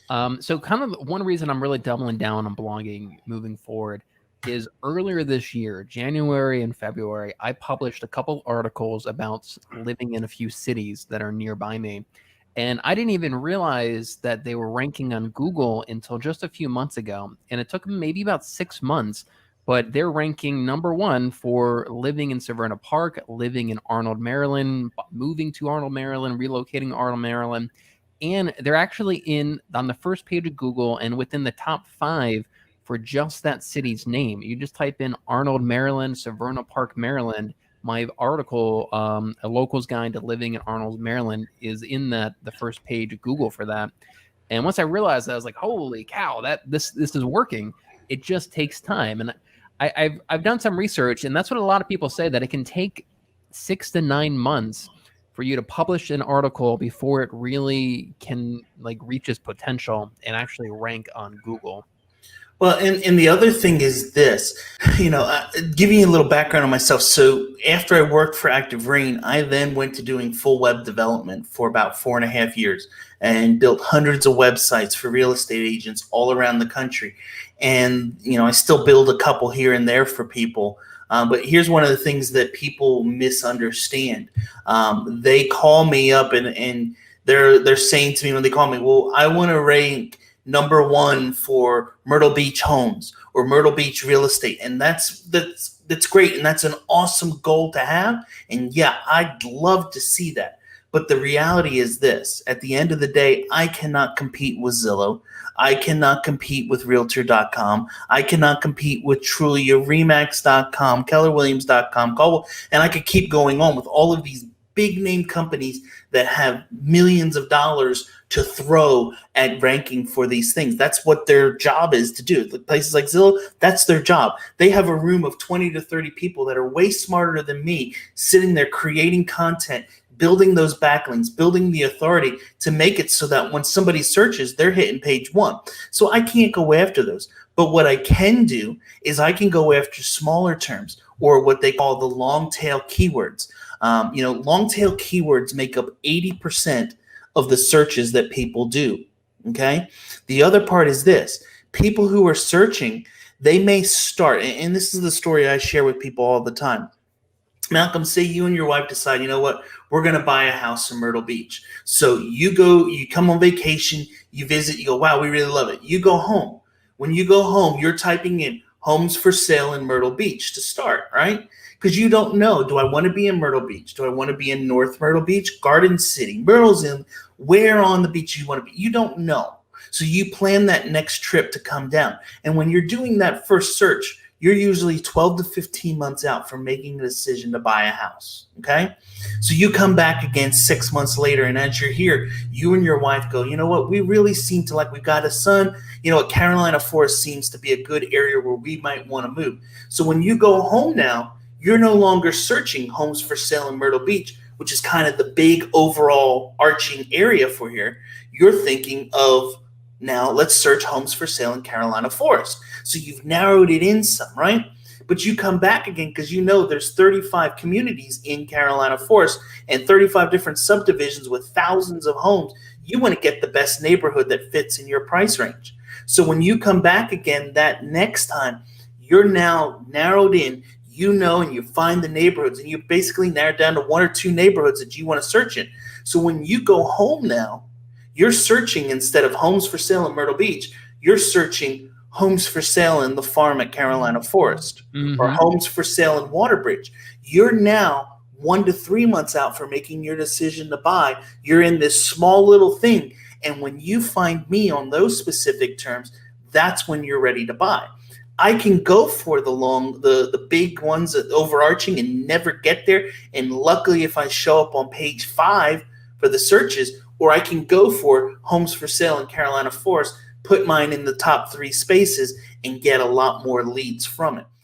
So kind of one reason I'm really doubling down on blogging moving forward is earlier this year, January and February, I published a couple articles about living in a few cities that are nearby me. And I didn't even realize that they were ranking on Google until just a few months ago. And it took them maybe about 6 months, but they're ranking number one for living in Severna Park, living in Arnold, Maryland, moving to Arnold, Maryland, relocating to Arnold, Maryland, and they're actually in on the first page of Google and within the top 5 for just that city's name. You just type in Arnold, Maryland, Severna Park, Maryland. My article, A Local's Guide to Living in Arnold, Maryland, is in the first page of Google for that. And once I realized that, I was like, holy cow, that this is working. It just takes time. And I've done some research, and that's what a lot of people say, that it can take 6 to 9 months for you to publish an article before it really can like reach its potential and actually rank on Google. Well, and the other thing is this, giving you a little background on myself. So after I worked for Active Rain, I then went to doing full web development for about 4.5 years and built hundreds of websites for real estate agents all around the country. And, I still build a couple here and there for people. But here's one of the things that people misunderstand. They call me up and they're saying to me when they call me, well, I want to rank number one for Myrtle Beach homes or Myrtle Beach real estate. And that's great. And that's an awesome goal to have. And yeah, I'd love to see that. But the reality is this: at the end of the day, I cannot compete with Zillow. I cannot compete with Realtor.com. I cannot compete with Trulia, Remax.com, KellerWilliams.com, and I could keep going on with all of these big name companies that have millions of dollars to throw at ranking for these things. That's what their job is to do. The places like Zillow, that's their job. They have a room of 20 to 30 people that are way smarter than me, sitting there creating content, building those backlinks, building the authority to make it so that when somebody searches, they're hitting page 1. So I can't go after those. But what I can do is I can go after smaller terms, or what they call the long tail keywords. Long tail keywords make up 80% of the searches that people do. Okay. The other part is this: people who are searching, they may start, and this is the story I share with people all the time. Malcolm, say you and your wife decide, you know what, we're going to buy a house in Myrtle Beach. So you come on vacation, you visit, you go, wow, we really love it. You go home. When you go home, you're typing in homes for sale in Myrtle Beach to start, right? Because you don't know, do I want to be in Myrtle Beach? Do I want to be in North Myrtle Beach, Garden City, Myrtle's in, where on the beach you want to be? You don't know. So you plan that next trip to come down. And when you're doing that first search, you're usually 12 to 15 months out from making a decision to buy a house, okay? So you come back again 6 months later, and as you're here, you and your wife go, you know what, we really seem to like, we got a son, Carolina Forest seems to be a good area where we might want to move. So when you go home now, you're no longer searching homes for sale in Myrtle Beach, which is kind of the big overall arching area for here. You're thinking of, now let's search homes for sale in Carolina Forest. So you've narrowed it in some, right? But you come back again because there's 35 communities in Carolina Forest and 35 different subdivisions with thousands of homes. You want to get the best neighborhood that fits in your price range. So when you come back again that next time, you're now narrowed in, and you find the neighborhoods, and you basically narrowed down to 1 or 2 neighborhoods that you want to search in. So when you go home now, you're searching, instead of homes for sale in Myrtle Beach, you're searching homes for sale in the farm at Carolina Forest, or homes for sale in Waterbridge. You're now 1 to 3 months out for making your decision to buy. You're in this small little thing. And when you find me on those specific terms, that's when you're ready to buy. I can go for the big ones, overarching, and never get there. And luckily, if I show up on page 5 for the searches, or I can go for homes for sale in Carolina Forest, put mine in the top 3 spaces, and get a lot more leads from it.